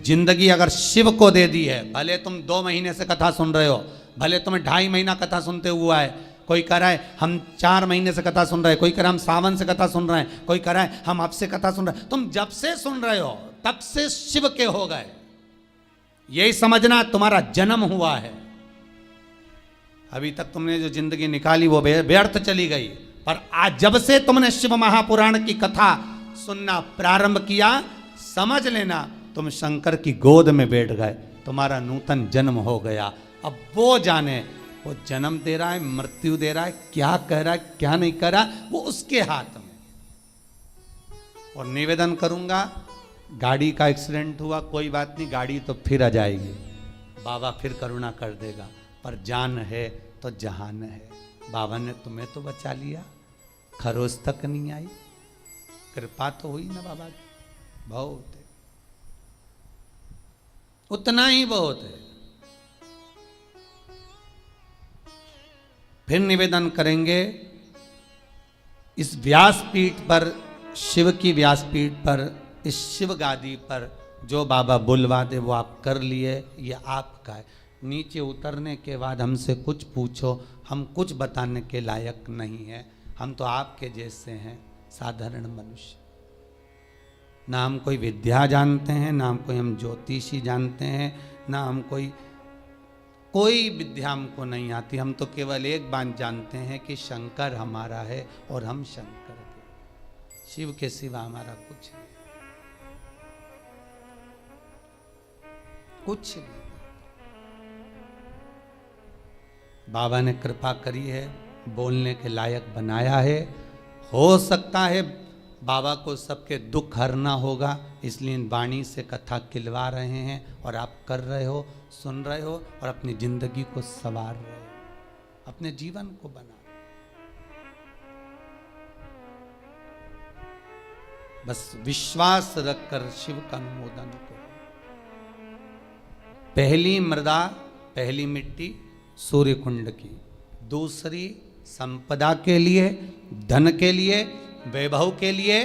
जिंदगी अगर शिव को दे दी है, भले तुम 2 महीने से कथा सुन रहे हो, भले तुम्हें 2.5 महीना कथा सुनते हुआ है, कोई कह रहा है हम 4 महीने से कथा सुन रहे हैं, कोई कह रहा है हम सावन से कथा सुन रहे हैं, कोई कह रहा है हम अब से कथा सुन रहे हैं, तुम जब से सुन रहे हो तब से शिव के हो गए, यही समझना तुम्हारा जन्म हुआ है। अभी तक तुमने जो जिंदगी निकाली वो व्यर्थ चली गई, पर आज जब से तुमने शिव महापुराण की कथा सुनना प्रारंभ किया, समझ लेना तुम शंकर की गोद में बैठ गए, तुम्हारा नूतन जन्म हो गया। अब वो जाने वो जन्म दे रहा है, मृत्यु दे रहा है, क्या कह रहा है क्या नहीं कह रहा, वो उसके हाथ में। और निवेदन करूंगा, गाड़ी का एक्सीडेंट हुआ कोई बात नहीं, गाड़ी तो फिर आ जाएगी, बाबा फिर करुणा कर देगा, पर जान है तो जहान है। बाबा ने तुम्हें तो बचा लिया, खरोच तक नहीं आई, कृपा तो हुई ना बाबा की, बहुत है, उतना ही बहुत है। फिर निवेदन करेंगे, इस व्यासपीठ पर, शिव की व्यासपीठ पर, इस शिव गादी पर जो बाबा बुलवा दे वो आप कर लिए, ये आपका है। नीचे उतरने के बाद हमसे कुछ पूछो, हम कुछ बताने के लायक नहीं है, हम तो आपके जैसे हैं, साधारण मनुष्य। ना हम कोई विद्या जानते हैं, ना हम कोई हम ज्योतिषी जानते हैं, ना हम कोई विद्या हमको नहीं आती। हम तो केवल एक बात जानते हैं कि शंकर हमारा है और हम शंकर के, शिव के सिवा हमारा कुछ नहीं, कुछ नहीं। बाबा ने कृपा करी है, बोलने के लायक बनाया है। हो सकता है बाबा को सबके दुख हरना होगा, इसलिए वाणी से कथा खिलवा रहे हैं, और आप कर रहे हो, सुन रहे हो, और अपनी जिंदगी को संवार रहे हो, अपने जीवन को बना रहे हो। बस विश्वास रखकर शिव का अनुमोदन करो। पहली मृदा, पहली मिट्टी सूर्य कुंड की, दूसरी संपदा के लिए, धन के लिए, वैभव के लिए।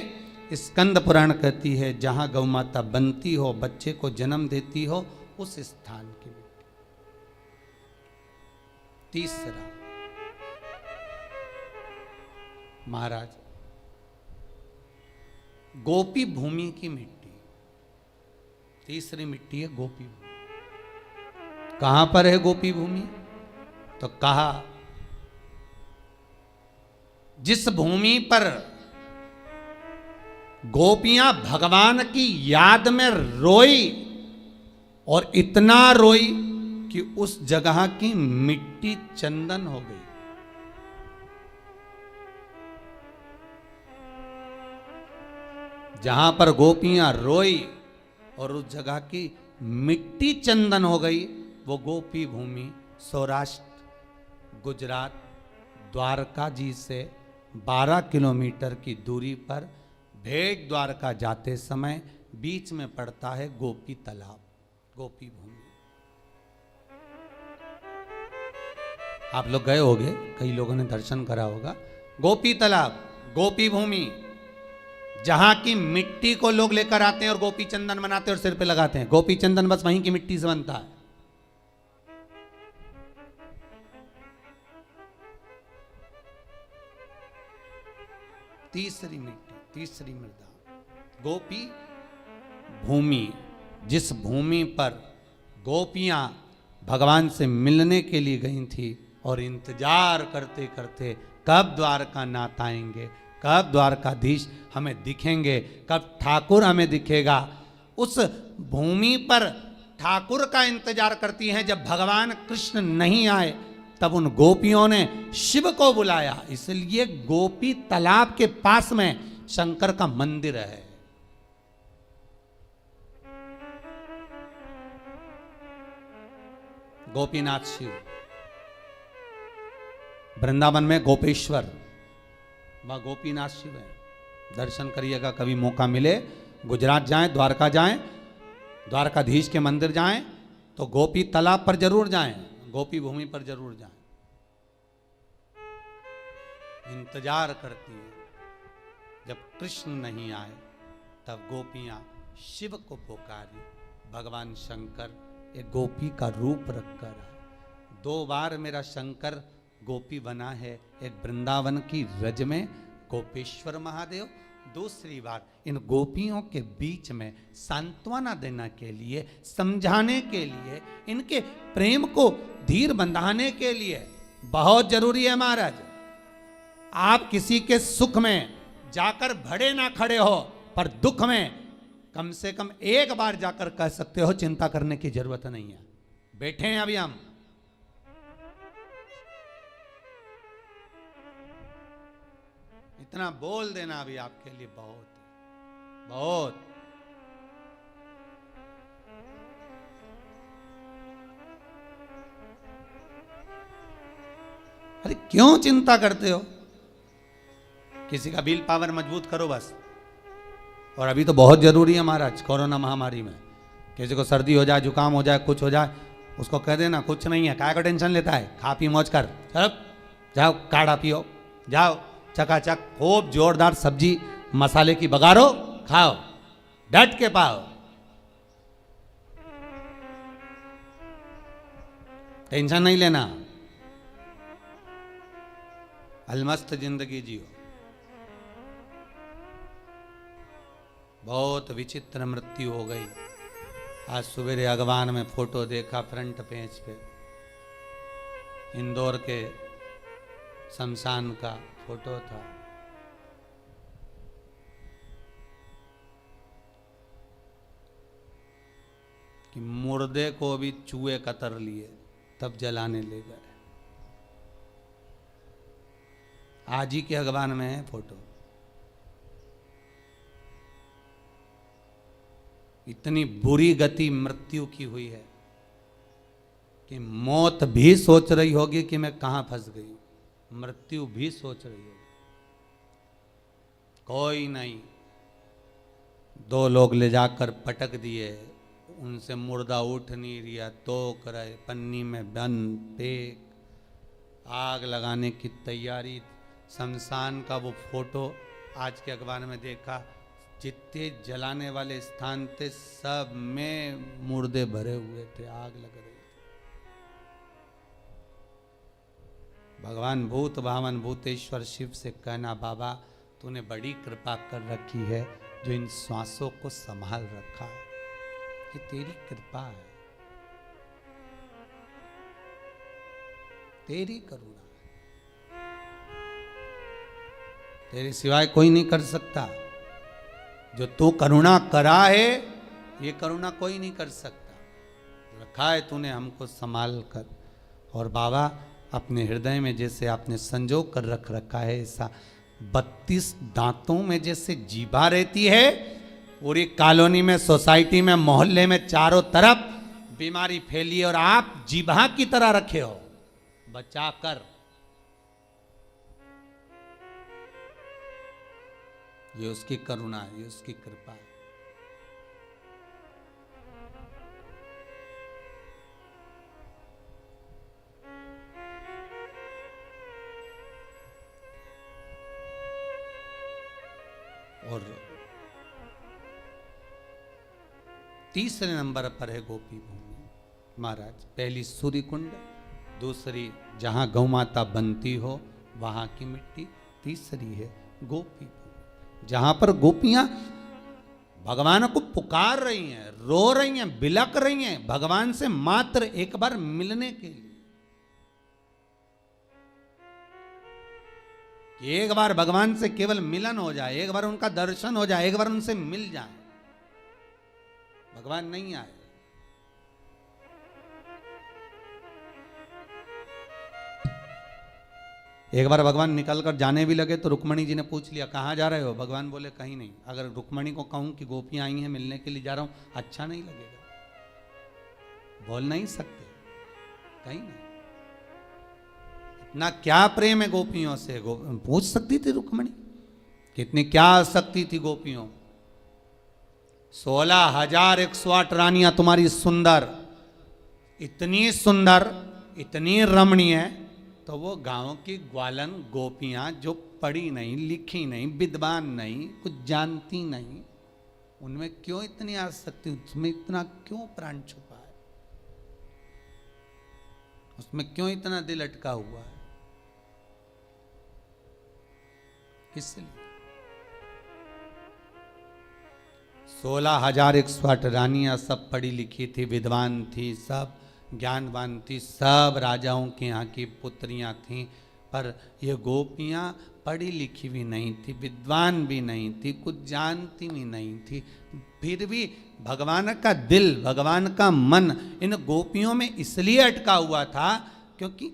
स्कंद पुराण कहती है जहां गौ माता बनती हो, बच्चे को जन्म देती हो, उस स्थान की मिट्टी। तीसरा महाराज गोपी भूमि की मिट्टी, तीसरी मिट्टी है गोपी भूमि। कहां पर है गोपी भूमि? तो कहा जिस भूमि पर गोपियां भगवान की याद में रोई, और इतना रोई कि उस जगह की मिट्टी चंदन हो गई। जहां पर गोपियां रोई और उस जगह की मिट्टी चंदन हो गई, वो गोपी भूमि सौराष्ट्र, गुजरात, द्वारका जी से 12 किलोमीटर की दूरी पर भेट द्वारका जाते समय बीच में पड़ता है गोपी तालाब, गोपी भूमि। आप लोग गए होंगे, कई लोगों ने दर्शन करा होगा। गोपी तालाब, गोपी भूमि, जहां की मिट्टी को लोग लेकर आते हैं और गोपी चंदन बनाते हैं और सिर पे लगाते हैं। गोपी चंदन बस वहीं की मिट्टी से बनता है। तीसरी मिट्टी, तीसरी मृदा, गोपी भूमि, जिस भूमि पर गोपियां भगवान से मिलने के लिए गई थी और इंतजार करते करते कब द्वारका नाथ आएंगे, कब द्वारकाधीश हमें दिखेंगे, कब ठाकुर हमें दिखेगा। उस भूमि पर ठाकुर का इंतजार करती हैं। जब भगवान कृष्ण नहीं आए तब उन गोपियों ने शिव को बुलाया, इसलिए गोपी तालाब के पास में शंकर का मंदिर है। गोपीनाथ शिव, वृंदावन में गोपेश्वर, वह गोपीनाथ शिव है। दर्शन करिएगा कभी मौका मिले, गुजरात जाएं, द्वारका जाएं, द्वारकाधीश के मंदिर जाएं, तो गोपी तालाब पर जरूर जाएं, गोपी भूमि पर जरूर जाएं। इंतजार करती है, जब कृष्ण नहीं आए तब गोपियां शिव को पुकारी, भगवान शंकर एक गोपी का रूप रखकर आए। 2 बार मेरा शंकर गोपी बना है, एक वृंदावन की रज में गोपेश्वर महादेव, दूसरी बार इन गोपियों के बीच में सांत्वना देने के लिए, समझाने के लिए, इनके प्रेम को धीर बंधाने के लिए। बहुत जरूरी है महाराज, आप किसी के सुख में जाकर भड़े ना खड़े हो, पर दुख में कम से कम एक बार जाकर कह सकते हो चिंता करने की जरूरत नहीं है, बैठे हैं अभी हम। इतना बोल देना अभी आपके लिए बहुत बहुत। अरे क्यों चिंता करते हो? किसी का विल पावर मजबूत करो बस। और अभी तो बहुत जरूरी है महाराज, कोरोना महामारी में किसी को सर्दी हो जाए, जुकाम हो जाए, कुछ हो जाए, उसको कह देना कुछ नहीं है, काय का टेंशन लेता है, खा पी मौज कर, चलो जाओ काढ़ा पियो, जाओ चकाचक खूब जोरदार सब्जी मसाले की बघारो, खाओ, डट के पाओ, टेंशन नहीं लेना, अलमस्त जिंदगी जियो। बहुत विचित्र मृत्यु हो गई। आज सवेरे अखबार में फोटो देखा, फ्रंट पेज पे इंदौर के शमशान का फोटो था। कि मुर्दे को भी चूहे कतर लिए तब जलाने ले गए। आज ही के अखबार में है फोटो। इतनी बुरी गति मृत्यु की हुई है कि मौत भी सोच रही होगी कि मैं कहां फंस गई, मृत्यु भी सोच रही होगी। कोई नहीं, 2 लोग ले जाकर पटक दिए, उनसे मुर्दा उठ नहीं रिया, तो करे पन्नी में बंद फेंक, आग लगाने की तैयारी। शमशान का वो फोटो आज के अखबार में देखा, जितने जलाने वाले स्थान थे सब में मुर्दे भरे हुए थे, आग लग रही थी। भगवान भूत भावन भूतेश्वर शिव से कहना, बाबा तूने बड़ी कृपा कर रखी है जो इन श्वासों को संभाल रखा है, ये तेरी कृपा है, तेरी करुणा है, तेरे सिवाय कोई नहीं कर सकता। जो तू करुणा करा है, ये करुणा कोई नहीं कर सकता। रखा है तूने हमको संभाल कर। और बाबा अपने हृदय में जैसे आपने संजो कर रख रखा है, ऐसा 32 दांतों में जैसे जीभा रहती है, पूरी कॉलोनी में, सोसाइटी में, मोहल्ले में चारों तरफ बीमारी फैली है और आप जीभा की तरह रखे हो बचा कर। ये उसकी करुणा है, ये उसकी कृपा है। और तीसरे नंबर पर है गोपी भूमि महाराज। पहली सूर्य कुंड, दूसरी जहां गौ माता बनती हो वहां की मिट्टी, तीसरी है गोपी भूमि जहां पर गोपियां भगवान को पुकार रही हैं, रो रही हैं, बिलक रही हैं भगवान से मात्र एक बार मिलने के लिए। एक बार भगवान से केवल मिलन हो जाए, एक बार उनका दर्शन हो जाए, एक बार उनसे मिल जाए। भगवान नहीं आए, एक बार भगवान निकल कर जाने भी लगे तो रुक्मणी जी ने पूछ लिया कहाँ जा रहे हो? भगवान बोले कहीं नहीं। अगर रुक्मणी को कहूं कि गोपियां आई हैं मिलने के लिए जा रहा हूं, अच्छा नहीं लगेगा, बोल नहीं सकते, कहीं नहीं। इतना क्या प्रेम है गोपियों से, पूछ सकती थी रुक्मणी, कितनी क्या आसक्ति थी गोपियों। 16,108 रानियां तुम्हारी सुंदर, इतनी सुंदर, इतनी रमणीय, तो वो गांव की ग्वालन गोपियां जो पढ़ी नहीं, लिखी नहीं, विद्वान नहीं, कुछ जानती नहीं, उनमें क्यों इतनी आसक्ति, उसमें इतना क्यों प्राण छुपा है, उसमें क्यों इतना दिल अटका हुआ है? इसलिए 16,108 रानियां सब पढ़ी लिखी थी, विद्वान थी, सब ज्ञानवान थी, सब राजाओं के यहाँ की पुत्रियां थीं, पर ये गोपियां पढ़ी लिखी भी नहीं थी, विद्वान भी नहीं थी, कुछ जानती भी नहीं थी, फिर भी भगवान का दिल, भगवान का मन इन गोपियों में इसलिए अटका हुआ था क्योंकि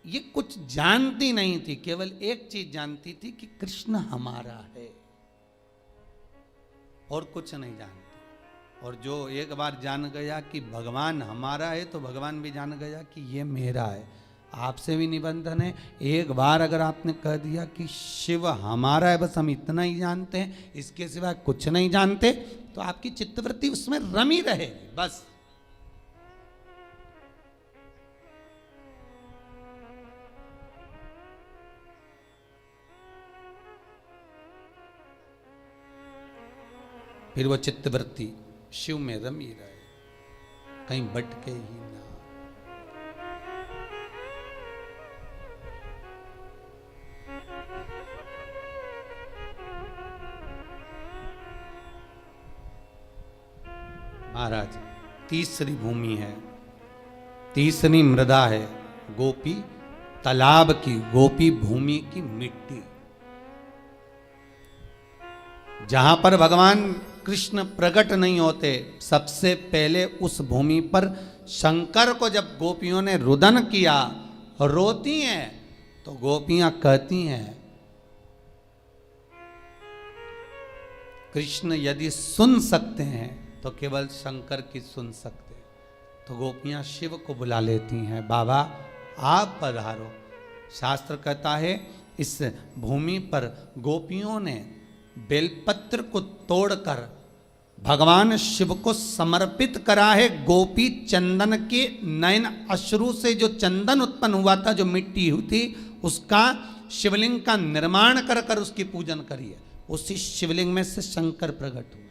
ये कुछ जानती नहीं थी, केवल एक चीज जानती थी कि कृष्ण हमारा है और कुछ नहीं जानती। और जो एक बार जान गया कि भगवान हमारा है तो भगवान भी जान गया कि ये मेरा है। आपसे भी निबंधन है, एक बार अगर आपने कह दिया कि शिव हमारा है, बस हम इतना ही जानते हैं, इसके सिवा कुछ नहीं जानते, तो आपकी चित्तवृत्ति उसमें रमी रहेगी बस। फिर वो चित्तवृत्ति शिव में रमी रहे, कहीं भटके ही ना। महाराज तीसरी भूमि है, तीसरी मृदा है, गोपी तालाब की, गोपी भूमि की मिट्टी, जहां पर भगवान कृष्ण प्रकट नहीं होते। सबसे पहले उस भूमि पर शंकर को जब गोपियों ने रुदन किया, रोती हैं, तो गोपियां कहती हैं कृष्ण यदि सुन सकते हैं तो केवल शंकर की सुन सकते। तो गोपियां शिव को बुला लेती हैं, बाबा आप पधारो। शास्त्र कहता है इस भूमि पर गोपियों ने बेलपत्र को तोड़कर भगवान शिव को समर्पित करा है। गोपी चंदन के नयन अश्रु से जो चंदन उत्पन्न हुआ था, जो मिट्टी हुई थी, उसका शिवलिंग का निर्माण कर कर उसकी पूजन करी है। उसी शिवलिंग में से शंकर प्रकट हुए।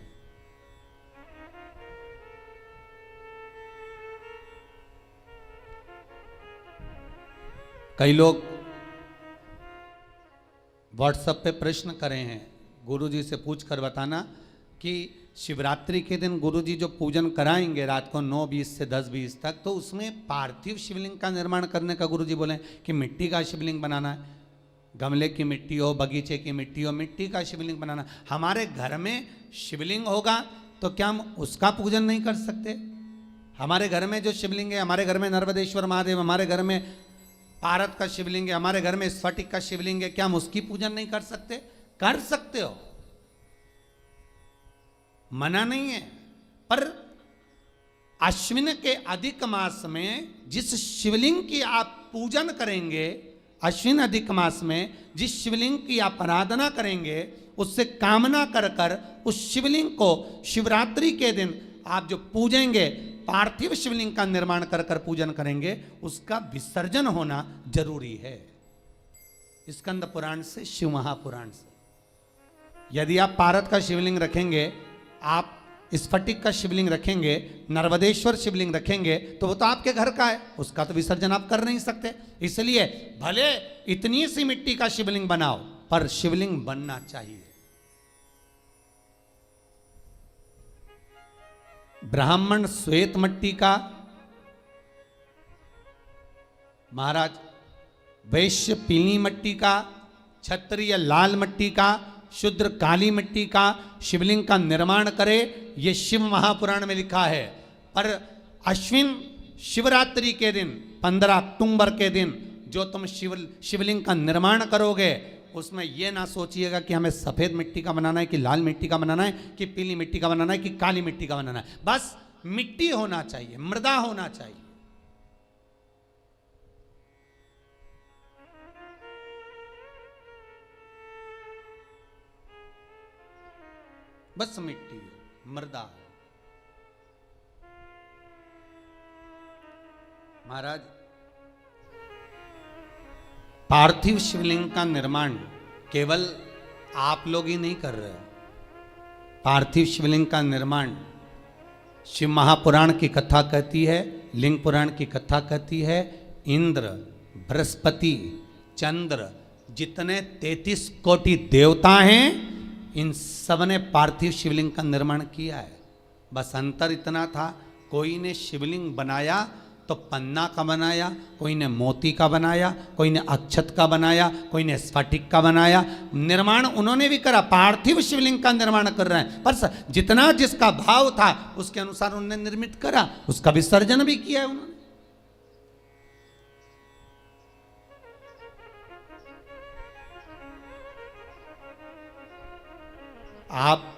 कई लोग व्हाट्सएप पे प्रश्न करे हैं, गुरुजी से पूछ कर बताना कि शिवरात्रि के दिन गुरुजी जो पूजन कराएंगे रात को 9:20 से 10:20 तक, तो उसमें पार्थिव शिवलिंग का निर्माण करने का गुरुजी बोले कि मिट्टी का शिवलिंग बनाना है, गमले की मिट्टी हो, बगीचे की मिट्टी हो, मिट्टी का शिवलिंग बनाना। हमारे घर में शिवलिंग होगा तो क्या हम उसका पूजन नहीं कर सकते? हमारे घर में जो शिवलिंग है, हमारे घर में नर्मदेश्वर महादेव, हमारे घर में पारत का शिवलिंग है, हमारे घर में स्फटिक का शिवलिंग है, क्या हम उसकी पूजन नहीं कर सकते? कर सकते हो, मना नहीं है। पर अश्विन के अधिक मास में जिस शिवलिंग की आप पूजन करेंगे, अश्विन अधिक मास में जिस शिवलिंग की आप आराधना करेंगे, उससे कामना कर कर उस शिवलिंग को शिवरात्रि के दिन आप जो पूजेंगे, पार्थिव शिवलिंग का निर्माण कर कर पूजन करेंगे, उसका विसर्जन होना जरूरी है। स्कंद पुराण से, शिव महापुराण से। यदि आप पारत का शिवलिंग रखेंगे, आप स्फटिक का शिवलिंग रखेंगे, नर्मदेश्वर शिवलिंग रखेंगे, तो वो तो आपके घर का है, उसका तो विसर्जन आप कर नहीं सकते। इसलिए भले इतनी सी मिट्टी का शिवलिंग बनाओ, पर शिवलिंग बनना चाहिए। ब्राह्मण श्वेत मिट्टी का, महाराज वैश्य पीली मिट्टी का, क्षत्रिय लाल मिट्टी का, शूद्र काली मिट्टी का शिवलिंग का निर्माण करे, ये शिव महापुराण में लिखा है। पर अश्विन शिवरात्रि के दिन 15 अक्टूबर के दिन जो तुम शिवलिंग का निर्माण करोगे, उसमें यह ना सोचिएगा कि हमें सफेद मिट्टी का बनाना है, कि लाल मिट्टी का बनाना है, कि पीली मिट्टी का बनाना है, कि काली मिट्टी का बनाना है। बस मिट्टी होना चाहिए, मृदा होना चाहिए। बस मिट्टी हो, मृदा हो। महाराज पार्थिव शिवलिंग का निर्माण केवल आप लोग ही नहीं कर रहे हो। पार्थिव शिवलिंग का निर्माण शिव महापुराण की कथा कहती है, लिंग पुराण की कथा कहती है। इंद्र, बृहस्पति, चंद्र, जितने 33 कोटि देवता हैं, इन सब ने पार्थिव शिवलिंग का निर्माण किया है। बस अंतर इतना था, कोई ने शिवलिंग बनाया तो पन्ना का बनाया, कोई ने मोती का बनाया, कोई ने अक्षत का बनाया, कोई ने स्फटिक का बनाया। निर्माण उन्होंने भी करा, पार्थिव शिवलिंग का निर्माण कर रहे हैं, पर जितना जिसका भाव था उसके अनुसार उन्होंने निर्मित करा, उसका विसर्जन भी किया है उन्होंने। आप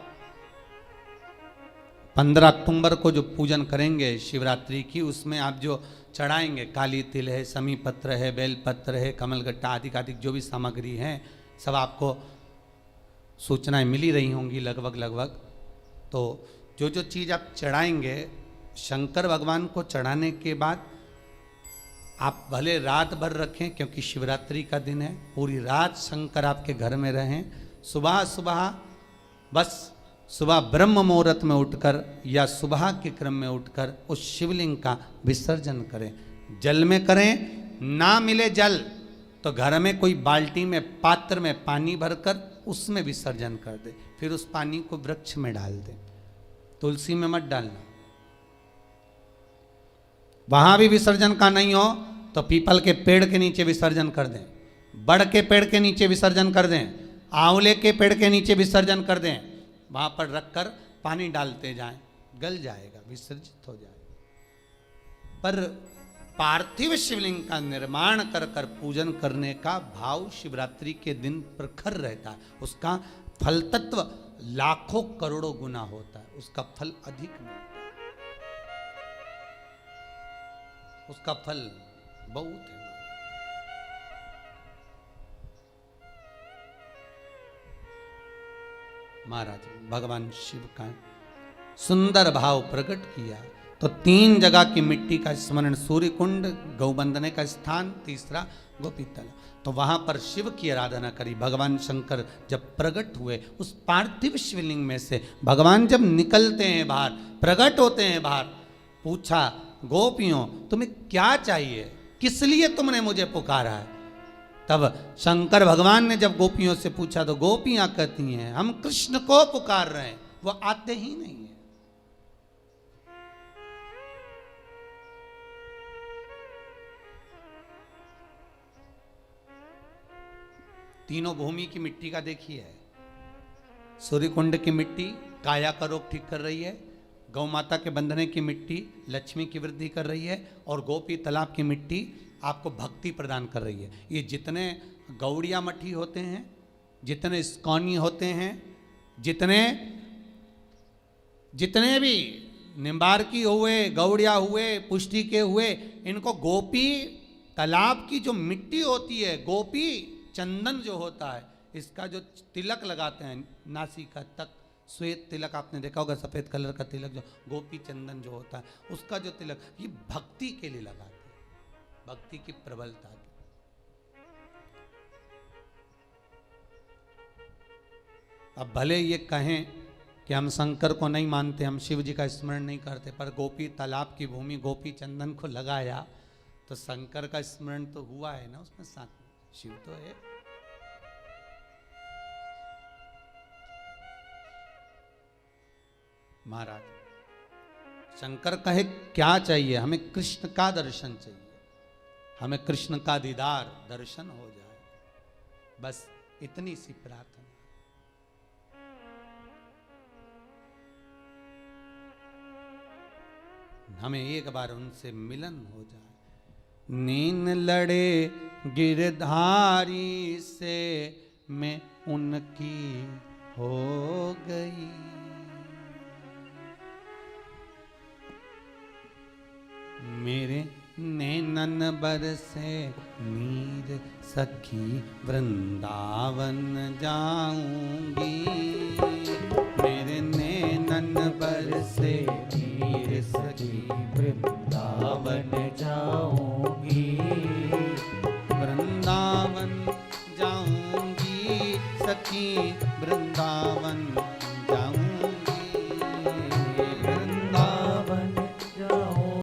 15 अक्टूबर को जो पूजन करेंगे शिवरात्रि की, उसमें आप जो चढ़ाएंगे, काली तिल है, समी पत्र है, बेल पत्र है, कमलगट्टा आदि आदि जो भी सामग्री है, सब आपको सूचनाएं मिली रही होंगी लगभग। तो जो जो चीज़ आप चढ़ाएंगे शंकर भगवान को चढ़ाने के बाद आप भले रात भर रखें, क्योंकि शिवरात्रि का दिन है, पूरी रात शंकर आपके घर में रहें। सुबह सुबह बस सुबह ब्रह्म मुहूर्त में उठकर या सुबह के क्रम में उठकर उस शिवलिंग का विसर्जन करें। जल में करें, ना मिले जल तो घर में कोई बाल्टी में, पात्र में पानी भरकर उसमें विसर्जन कर दे, फिर उस पानी को वृक्ष में डाल दे, तुलसी में मत डालना। वहां भी विसर्जन का नहीं हो तो पीपल के पेड़ के नीचे विसर्जन कर दें, बड़ के पेड़ के नीचे विसर्जन कर दें, आंवले के पेड़ के नीचे विसर्जन कर दें। वहां पर रखकर पानी डालते जाएं, गल जाएगा, विसर्जित हो जाएगा। पर पार्थिव शिवलिंग का निर्माण कर कर पूजन करने का भाव शिवरात्रि के दिन प्रखर रहता है। उसका फल तत्व लाखों करोड़ों गुना होता है, उसका फल अधिक मिलता है, उसका फल बहुत है। महाराज भगवान शिव का सुंदर भाव प्रकट किया तो 3 जगह की मिट्टी का स्मरण, सूर्य कुंड, गौ बंदने का स्थान, तीसरा गोपीतल। तो वहां पर शिव की आराधना करी। भगवान शंकर जब प्रकट हुए उस पार्थिव शिवलिंग में से, भगवान जब निकलते हैं बाहर, प्रकट होते हैं बाहर, पूछा गोपियों तुम्हें क्या चाहिए, किस लिए तुमने मुझे पुकारा है? तब शंकर भगवान ने जब गोपियों से पूछा तो गोपियां कहती हैं हम कृष्ण को पुकार रहे हैं, वो आते ही नहीं है। तीनों भूमि की मिट्टी का देखिए, सूर्य कुंड की मिट्टी काया का रोग ठीक कर रही है, गौ माता के बंधने की मिट्टी लक्ष्मी की वृद्धि कर रही है, और गोपी तालाब की मिट्टी आपको भक्ति प्रदान कर रही है। ये जितने गौड़िया मठी होते हैं, जितने इस्कॉनी होते हैं, जितने भी निम्बारकी हुए, गौड़िया हुए, पुष्टि के हुए, इनको गोपी तालाब की जो मिट्टी होती है, गोपी चंदन जो होता है, इसका जो तिलक लगाते हैं नासिका तक, श्वेत तिलक आपने देखा होगा, सफेद कलर का तिलक जो गोपी चंदन जो होता है, उसका जो तिलक, ये भक्ति के लिए लगाते हैं, भक्ति की प्रबलता की। अब भले ये कहें कि हम शंकर को नहीं मानते, हम शिव जी का स्मरण नहीं करते, पर गोपी तालाब की भूमि गोपी चंदन को लगाया तो शंकर का स्मरण तो हुआ है ना उसमें, साथ में शिव तो है। महाराज शंकर कहे क्या चाहिए, हमें कृष्ण का दर्शन चाहिए, हमें कृष्ण का दीदार दर्शन हो जाए, बस इतनी सी प्रार्थना। हमें एक बार उनसे मिलन हो जाए। नीन लड़े गिरधारी से मैं उनकी हो गई, मेरे नैनन बरसे नीर सखी वृंदावन जाऊंगी, मेरे नैनन बरसे नीर सखी वृंदावन जाऊंगी।